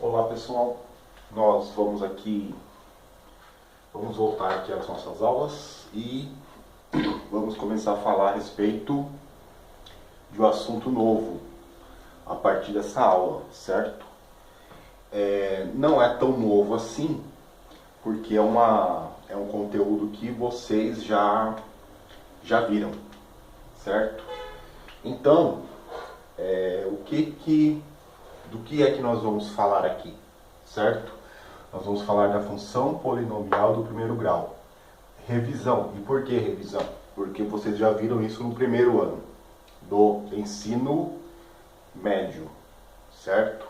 Olá pessoal, nós vamos voltar aqui às nossas aulas e vamos começar a falar a respeito de um assunto novo a partir dessa aula, certo? Não é tão novo assim, porque é um conteúdo que vocês já viram, certo? Então, do que é que nós vamos falar aqui, certo? Nós vamos falar da função polinomial do primeiro grau. Revisão. E por que revisão? Porque vocês já viram isso no primeiro ano do ensino médio, certo?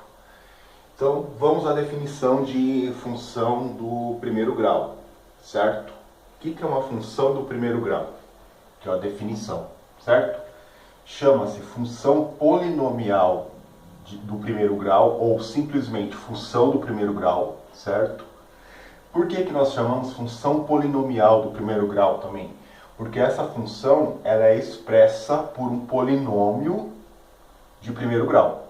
Então, vamos à definição de função do primeiro grau, certo? O que é uma função do primeiro grau? Que é a definição, certo? Chama-se função polinomial do primeiro grau ou simplesmente função do primeiro grau, certo? Por que nós chamamos função polinomial do primeiro grau também? Porque essa função ela é expressa por um polinômio de primeiro grau,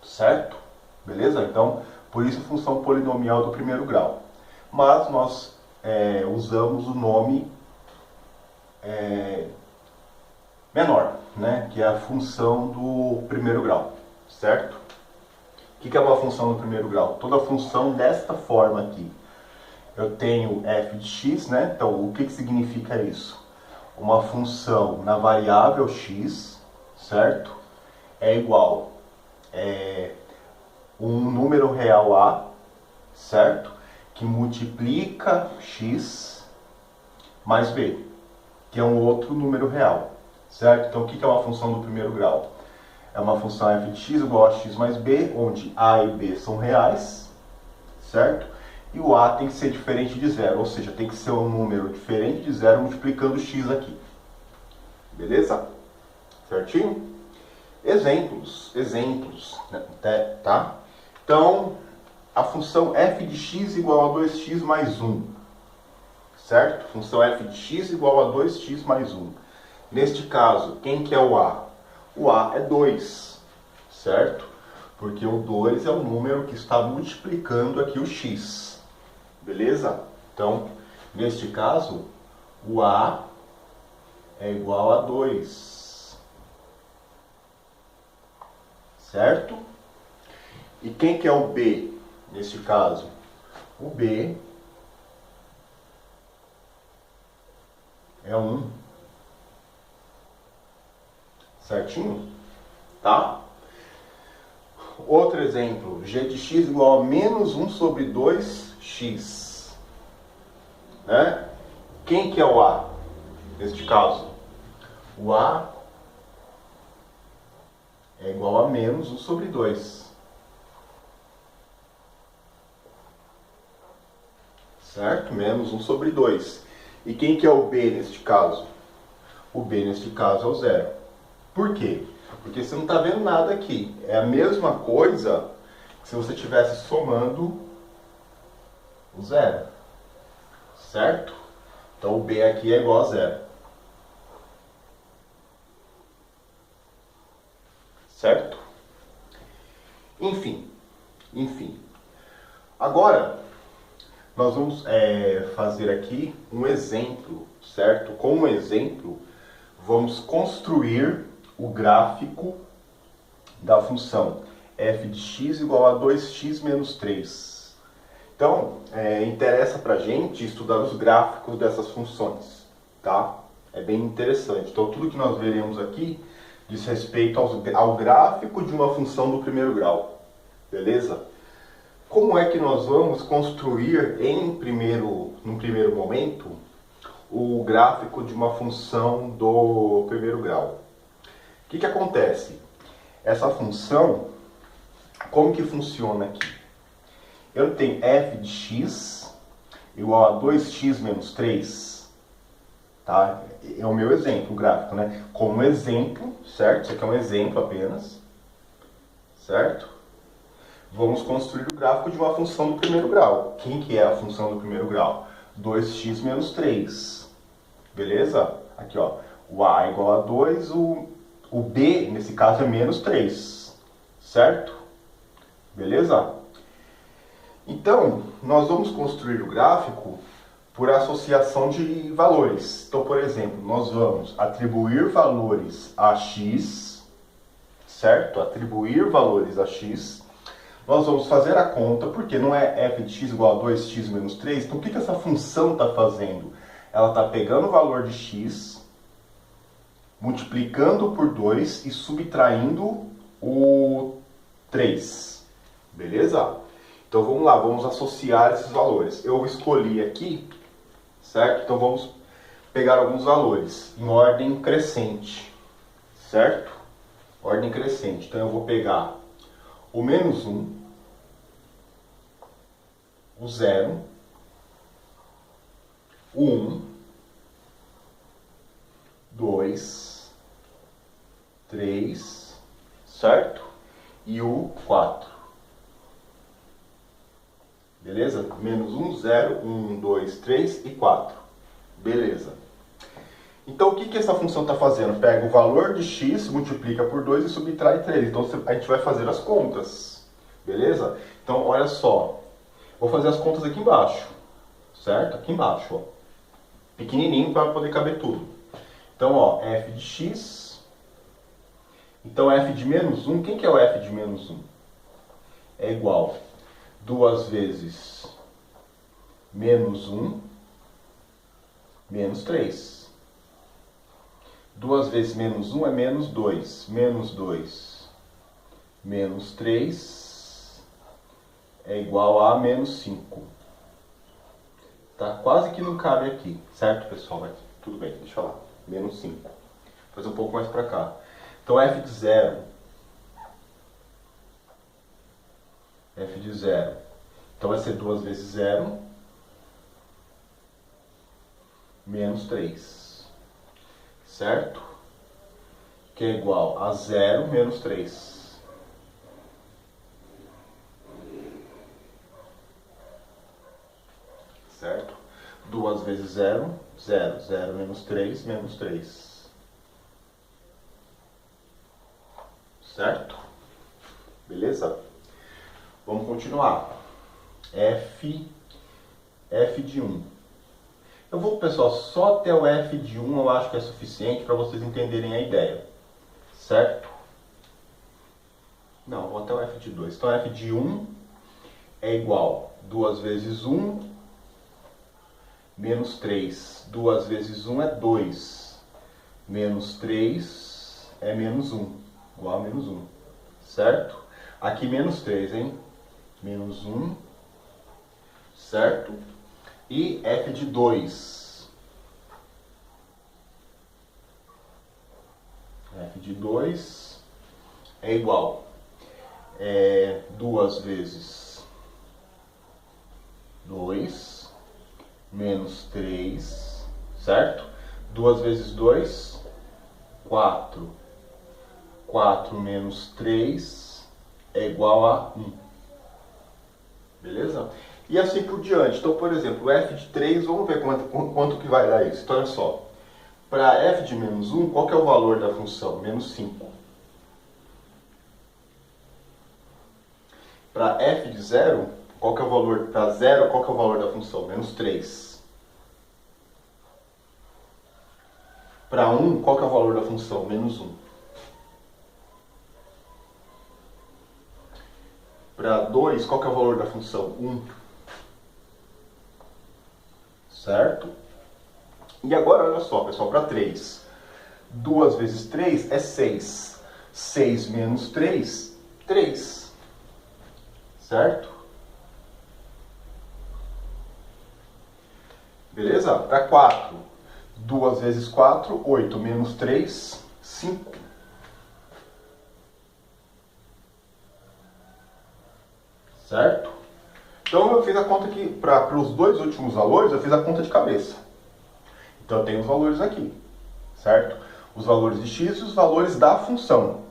certo? Beleza? Então, por isso função polinomial do primeiro grau. Mas nós usamos o nome menor, né? Que é a função do primeiro grau, certo? O que é uma função do primeiro grau? Toda função desta forma aqui. Eu tenho f de x, né? Então, o que significa isso? Uma função na variável x, certo? É igual um número real a, certo? Que multiplica x mais b, que é um outro número real, certo? Então, o que é uma função do primeiro grau? É uma função f de x igual a x mais b, onde a e b são reais, certo? E o a tem que ser diferente de zero, ou seja, tem que ser um número diferente de zero multiplicando x aqui. Beleza? Certinho? Exemplos, né? Tá? Então, a função f de x igual a 2x mais 1, certo? Função f de x igual a 2x mais 1. Neste caso, quem que é o a? O a é 2, certo? Porque o 2 é o número que está multiplicando aqui o x. Beleza? Então, neste caso, o a é igual a 2. Certo? E quem que é o b neste caso? O b é 1. Certinho? Tá? Outro exemplo, g de x igual a menos 1 sobre 2x. Né? Quem que é o a neste caso? O a é igual a menos 1 sobre 2. Certo? Menos 1 sobre 2. E quem que é o b neste caso? O b neste caso é o zero. Por quê? Porque você não está vendo nada aqui. É a mesma coisa que se você estivesse somando o zero. Certo? Então o b aqui é igual a zero. Certo? Enfim. Agora, nós vamos fazer aqui um exemplo, certo? Com um exemplo, vamos construir o gráfico da função f de x igual a 2x menos 3. Então, interessa pra gente estudar os gráficos dessas funções, tá? É bem interessante. Então, tudo que nós veremos aqui diz respeito ao gráfico de uma função do primeiro grau, beleza? Como é que nós vamos construir num primeiro momento o gráfico de uma função do primeiro grau? O que acontece? Essa função, como que funciona aqui? Eu tenho f de x igual a 2x menos 3, tá? É o meu exemplo gráfico, né? Como exemplo, certo? Isso aqui é um exemplo apenas, certo? Vamos construir o gráfico de uma função do primeiro grau. Quem que é a função do primeiro grau? 2x menos 3. Beleza? Aqui, ó. O a é igual a 2, o b, nesse caso, é menos 3. Certo? Beleza? Então, nós vamos construir o gráfico por associação de valores. Então, por exemplo, nós vamos atribuir valores a x, certo? Atribuir valores a x. Nós vamos fazer a conta, porque não é f de x igual a 2x menos 3. Então, o que essa função está fazendo? Ela está pegando o valor de x, multiplicando por 2 e subtraindo o 3. Beleza? Então, vamos lá, vamos associar esses valores. Eu escolhi aqui, certo? Então, vamos pegar alguns valores em ordem crescente, certo? Ordem crescente. Então, eu vou pegar o menos 1, o 0, o 1, 2, 3, certo? E o 4. Beleza? Menos 1, 0, 1, 2, 3 e 4. Beleza. Então, o que essa função está fazendo? Pega o valor de x, multiplica por 2 e subtrai 3. Então, a gente vai fazer as contas. Beleza? Então, olha só. Vou fazer as contas aqui embaixo. Certo? Aqui embaixo, ó. Pequenininho para poder caber tudo. Então, ó, f de x. Então, f de menos 1. Quem que é o f de menos 1? É igual a 2 vezes menos 1 menos 3. 2 vezes menos 1 é menos 2. Menos 2 menos 3 é igual a menos 5. Tá? Quase que não cabe aqui, certo, pessoal? Mas tudo bem, deixa eu lá. Menos 5. Vou fazer um pouco mais para cá. Então, f de 0. F de 0. Então, vai ser 2 vezes 0 menos 3. Certo? Que é igual a 0 menos 3. Certo? 2 vezes 0, 0. 0 menos 3, menos 3. Certo? Beleza? Vamos continuar. F de 1. Eu vou, pessoal, só até o f de 1 eu acho que é suficiente para vocês entenderem a ideia. Certo? Não, eu vou até o f de 2. Então, f de 1 é igual a 2 vezes 1 menos 3. 2 vezes 1 é 2. Menos 3 é menos 1. Igual a menos 1. Certo? Aqui menos 3, hein? Menos 1. Certo? E f de 2. F de 2 é igual a 2 vezes 2 menos 3, certo? 2 vezes 2, 4. 4 menos 3 é igual a 1. Beleza? E assim por diante. Então, por exemplo, f de 3, vamos ver quanto que vai dar isso. Então, olha só. Para f de menos 1, qual que é o valor da função? Menos 5. Para f de 0, qual que é o valor? Para 0, qual que é o valor da função? Menos 3. Para 1, qual que é o valor da função? Menos 1. Para 2, qual que é o valor da função? 1. Certo? E agora, olha só, pessoal, para 3. 2 vezes 3 é 6. 6 menos 3, 3. Certo? Beleza? Para 4. 2 vezes 4, 8. Menos 3, 5. Certo? Então eu fiz a conta aqui, para os dois últimos valores, eu fiz a conta de cabeça. Então eu tenho os valores aqui, certo? Os valores de x e os valores da função.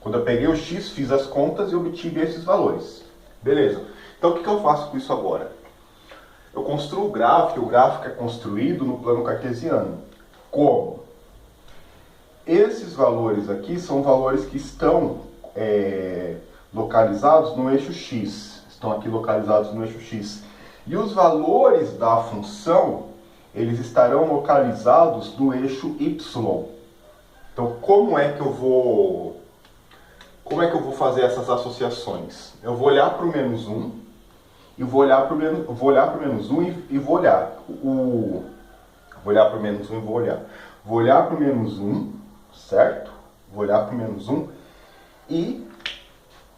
Quando eu peguei o x, fiz as contas e obtive esses valores. Beleza. Então o que eu faço com isso agora? Eu construo o gráfico é construído no plano cartesiano. Como? Esses valores aqui são valores que estão localizados no eixo x. estão aqui localizados no eixo X. E os valores da função, eles estarão localizados no eixo Y. Então, como é que eu vou fazer essas associações? Eu vou olhar para o menos 1, e vou olhar para o menos 1 e vou olhar. Vou olhar para o menos 1 e vou olhar. Vou olhar para o menos 1, certo? Vou olhar para o menos 1 e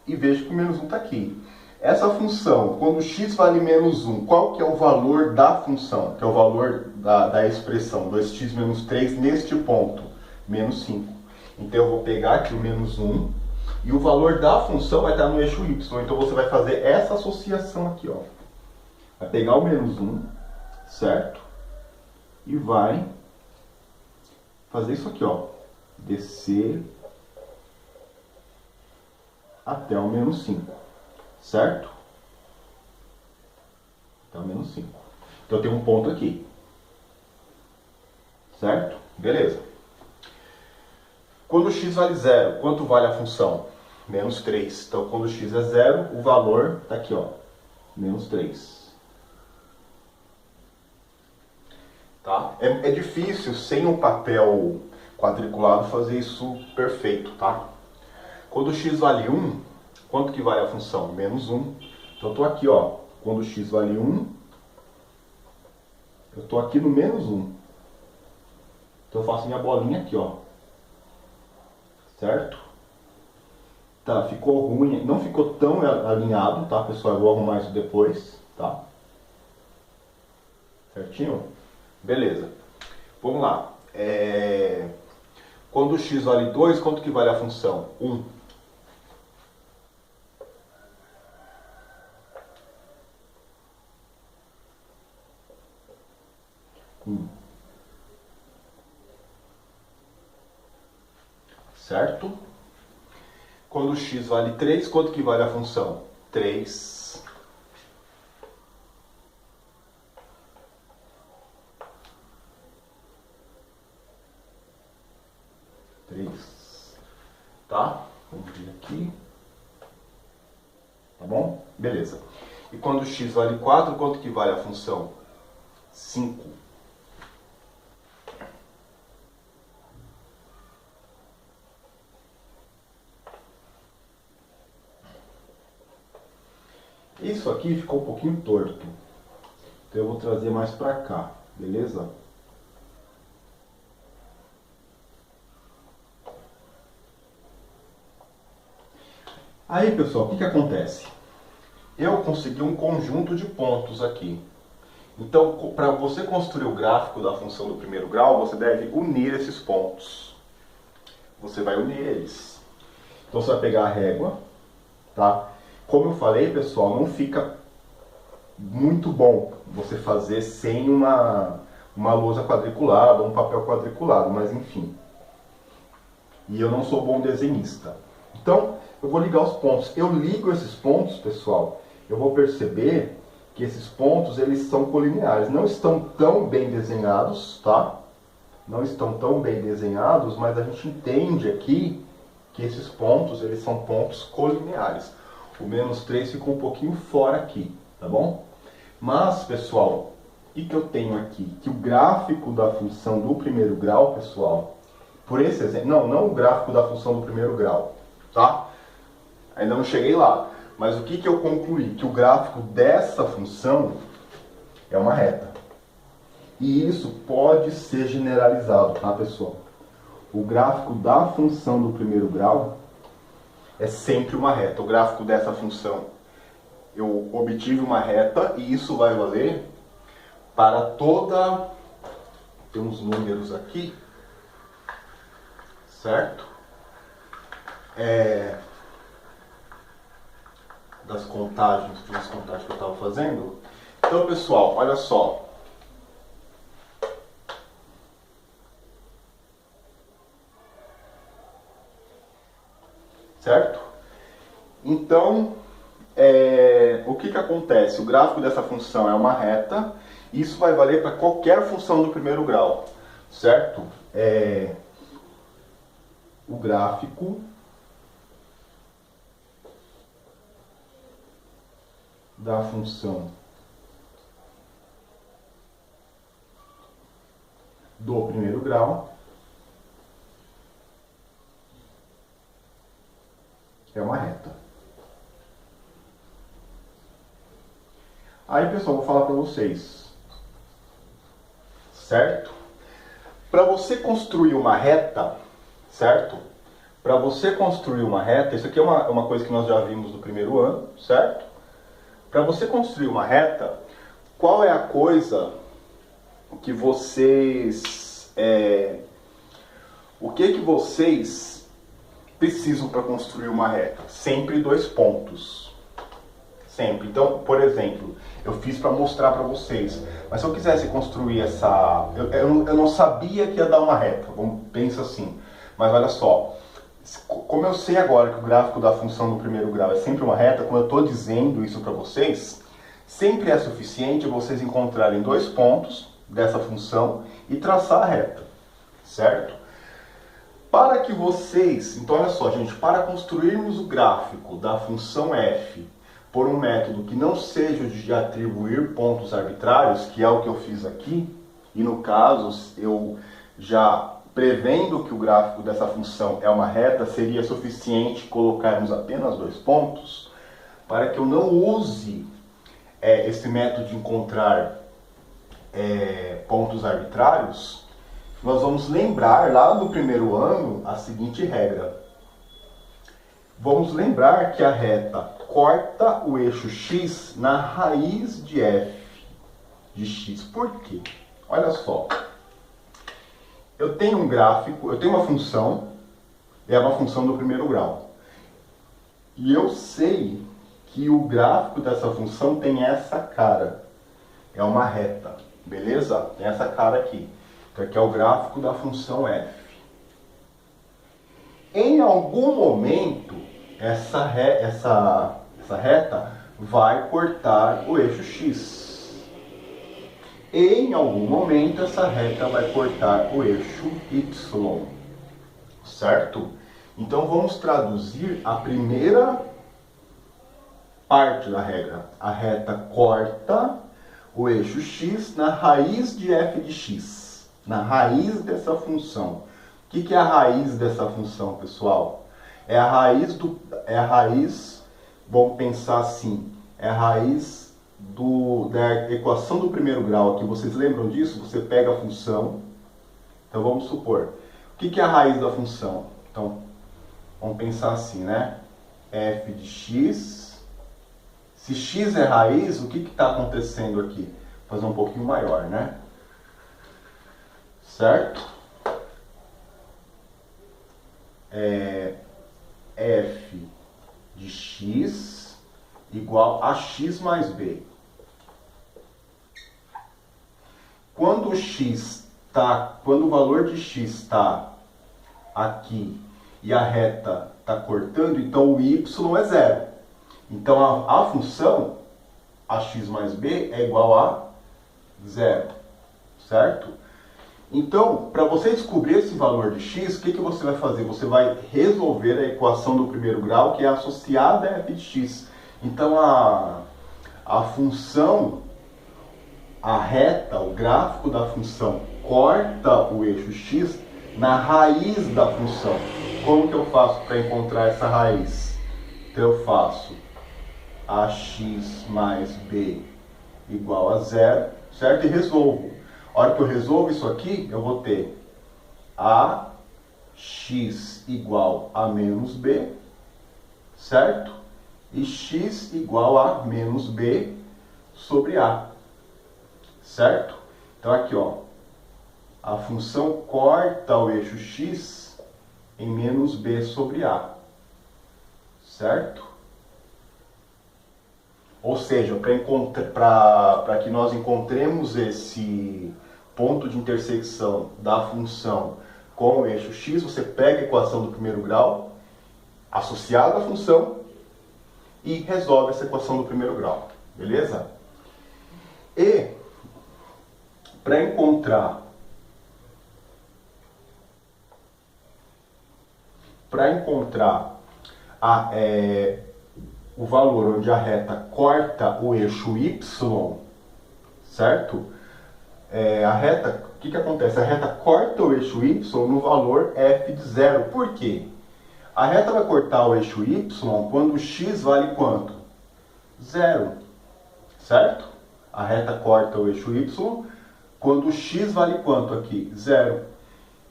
vejo que o menos 1 está aqui. Essa função, quando x vale menos 1, qual que é o valor da função? Que é o valor da expressão 2x menos 3 neste ponto, menos 5. Então eu vou pegar aqui o menos 1 e o valor da função vai estar no eixo y. Então você vai fazer essa associação aqui, ó. Vai pegar o menos 1, certo? E vai fazer isso aqui, ó. Descer até o menos 5, certo? Até o menos 5. Então eu tenho um ponto aqui, certo? Beleza. Quando x vale 0, quanto vale a função? Menos 3. Então quando x é 0, o valor está aqui, ó. Menos 3. Tá? É difícil, sem um papel quadriculado, fazer isso perfeito, tá? Quando x vale 1, quanto que vale a função? Menos 1. Então eu estou aqui, ó. Quando x vale 1, eu estou aqui no menos 1. Então eu faço minha bolinha aqui, ó. Certo? Tá, ficou ruim. Não ficou tão alinhado, tá, pessoal? Eu vou arrumar isso depois, tá? Certinho? Beleza. Vamos lá. Quando x vale 2, quanto que vale a função? 1. Certo? Quando x vale 3, quanto que vale a função? 3. Tá? Vamos vir aqui. Tá bom? Beleza. E quando x vale 4, quanto que vale a função? 5. Isso aqui ficou um pouquinho torto. Então eu vou trazer mais para cá, beleza? Aí, pessoal, o que acontece? Eu consegui um conjunto de pontos aqui. Então, para você construir o gráfico da função do primeiro grau, você deve unir esses pontos. Você vai unir eles. Então, você vai pegar a régua, tá? Como eu falei, pessoal, não fica muito bom você fazer sem uma lousa quadriculada, um papel quadriculado, mas enfim. E eu não sou bom desenhista. Então, eu vou ligar os pontos. Eu ligo esses pontos, pessoal, eu vou perceber que esses pontos, eles são colineares. Não estão tão bem desenhados, tá? Não estão tão bem desenhados, mas a gente entende aqui que esses pontos, eles são pontos colineares. O menos 3 ficou um pouquinho fora aqui, tá bom? Mas, pessoal, o que eu tenho aqui? Que o gráfico da função do primeiro grau, pessoal, por esse exemplo, não o gráfico da função do primeiro grau, tá? Ainda não cheguei lá. Mas o que eu concluí? Que o gráfico dessa função é uma reta. E isso pode ser generalizado, tá, pessoal? O gráfico da função do primeiro grau é sempre uma reta. O gráfico dessa função, eu obtive uma reta e isso vai valer para toda... Tem uns números aqui, certo? Das contagens que eu estava fazendo. Então, pessoal, olha só. Certo? Então, o que acontece? O gráfico dessa função é uma reta. Isso vai valer para qualquer função do primeiro grau. Certo? O gráfico da função do primeiro grau é uma reta. Aí, pessoal, vou falar para vocês, certo? Para você construir uma reta, certo? Para você construir uma reta, isso aqui é uma coisa que nós já vimos no primeiro ano, certo? Para você construir uma reta, qual é a coisa que vocês... o que vocês precisam para construir uma reta? Sempre dois pontos. Sempre. Então, por exemplo, eu fiz para mostrar para vocês. Mas se eu quisesse construir essa... Eu não sabia que ia dar uma reta. Pensa assim. Mas olha só. Como eu sei agora que o gráfico da função do primeiro grau é sempre uma reta, como eu estou dizendo isso para vocês, sempre é suficiente vocês encontrarem dois pontos dessa função e traçar a reta. Certo? Para que vocês... Então, olha só, gente. Para construirmos o gráfico da função f por um método que não seja o de atribuir pontos arbitrários, que é o que eu fiz aqui, e no caso eu já prevendo que o gráfico dessa função é uma reta, seria suficiente colocarmos apenas dois pontos, para que eu não use esse método de encontrar pontos arbitrários. Nós vamos lembrar lá no primeiro ano a seguinte regra. Vamos lembrar que a reta corta o eixo x na raiz de f de x. Por quê? Olha só. Eu tenho um gráfico, eu tenho uma função, é uma função do primeiro grau. E eu sei que o gráfico dessa função tem essa cara. É uma reta, beleza? Tem essa cara aqui. Então aqui é o gráfico da função f. Em algum momento, essa reta vai cortar o eixo x. Em algum momento, essa reta vai cortar o eixo y. Certo? Então, vamos traduzir a primeira parte da regra. A reta corta o eixo x na raiz de f de x. Na raiz dessa função. O que é a raiz dessa função, pessoal? É a raiz, vamos pensar assim, é a raiz da equação do primeiro grau aqui. Vocês lembram disso? Você pega a função, então vamos supor, o que é a raiz da função? Então, vamos pensar assim, né? F de x, se x é raiz, o que está acontecendo aqui? Vou fazer um pouquinho maior, né? Certo? F de x igual a x mais b. Quando o valor de x está aqui e a reta está cortando, então o y é zero. Então a função, ax mais b, é igual a zero. Certo? Então, para você descobrir esse valor de x, o que você vai fazer? Você vai resolver a equação do primeiro grau, que é associada a f de x. Então, a função, a reta, o gráfico da função, corta o eixo x na raiz da função. Como que eu faço para encontrar essa raiz? Então, eu faço ax mais b igual a zero, certo? E resolvo. A hora que eu resolvo isso aqui, eu vou ter ax igual a menos b, certo? E x igual a menos b sobre a, certo? Então aqui, ó, a função corta o eixo x em menos b sobre a, certo? Ou seja, para que nós encontremos esse ponto de intersecção da função com o eixo x, você pega a equação do primeiro grau, associada à função, e resolve essa equação do primeiro grau. Beleza? E, para encontrar o valor onde a reta corta o eixo y, certo? A reta, o que acontece? A reta corta o eixo y no valor f de 0. Por quê? A reta vai cortar o eixo y quando o x vale quanto? 0, certo? A reta corta o eixo y quando o x vale quanto aqui? 0.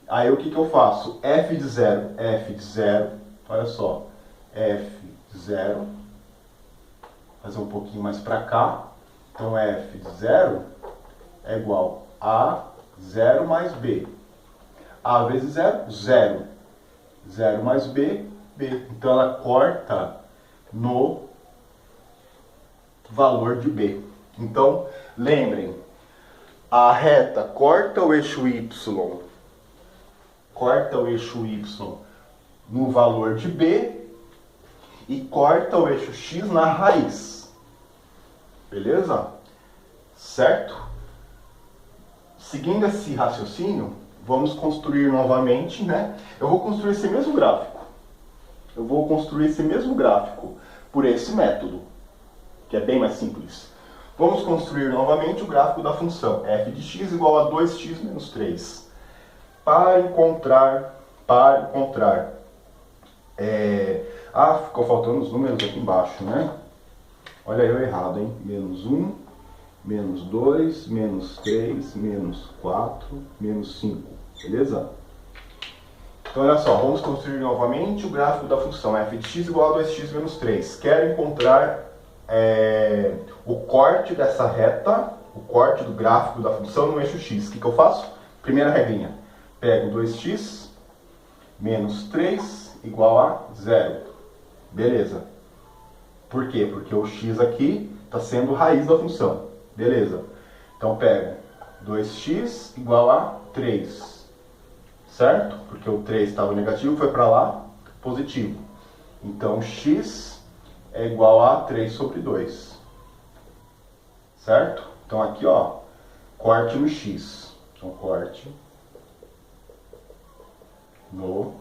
Aí o que eu faço? F de 0, olha só, f de 0, fazer um pouquinho mais para cá, então f de 0 é igual a 0 mais b. A vezes 0, 0. 0 mais b, b. Então ela corta no valor de b. Então, lembrem, a reta corta o eixo y no valor de b e corta o eixo x na raiz. Beleza? Certo? Seguindo esse raciocínio, vamos construir novamente, né? Eu vou construir esse mesmo gráfico. Por esse método, que é bem mais simples. Vamos construir novamente o gráfico da função f de x igual a 2x menos 3. Para encontrar... ficou faltando os números aqui embaixo, né? Olha eu errado, hein? Menos 1, menos 2, menos 3, menos 4, menos 5. Beleza? Então, olha só, vamos construir novamente o gráfico da função f de x igual a 2x menos 3. Quero encontrar o corte dessa reta, o corte do gráfico da função no eixo x. O que eu faço? Primeira regrinha. Pego 2x menos 3 igual a 0. Beleza. Por quê? Porque o x aqui está sendo raiz da função. Beleza. Então, pego 2x igual a 3. Certo? Porque o 3 estava negativo, foi para lá, positivo. Então, x é igual a 3 sobre 2. Certo? Então, aqui, ó, corte no x. Então, corte no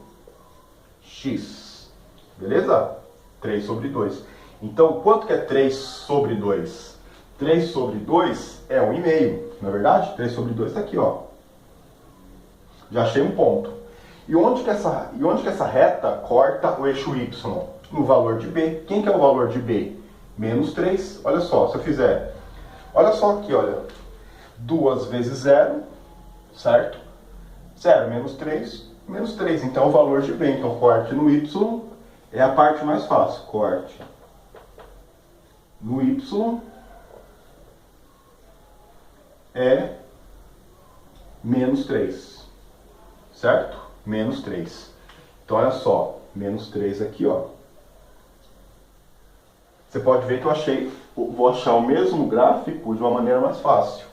x. Beleza? 3 sobre 2. Então, quanto que é 3 sobre 2? 3 sobre 2 é 1,5, não é verdade? 3 sobre 2 está aqui, ó. Já achei um ponto. E onde que essa reta corta o eixo y? No valor de b. Quem que é o valor de b? Menos 3. Olha só, se eu fizer... Olha só aqui, olha. 2 vezes 0, certo? 0 menos 3, menos 3. Então, é o valor de b. Então, corte no y é a parte mais fácil. Corte no y é menos 3. Certo? Menos 3. Então, olha só. Menos 3 aqui, ó. Você pode ver que vou achar o mesmo gráfico de uma maneira mais fácil.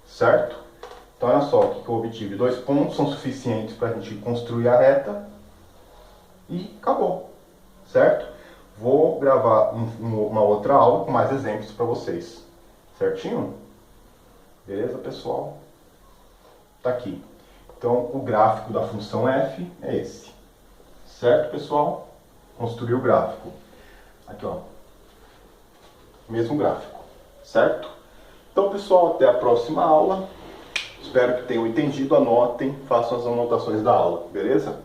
Certo? Então, olha só o que eu obtive. 2 pontos são suficientes para a gente construir a reta. E acabou. Certo? Vou gravar uma outra aula com mais exemplos para vocês. Certinho? Beleza, pessoal? Tá aqui. Então, o gráfico da função f é esse. Certo, pessoal? Construir o gráfico. Aqui, ó. Mesmo gráfico. Certo? Então, pessoal, até a próxima aula. Espero que tenham entendido. Anotem, façam as anotações da aula. Beleza?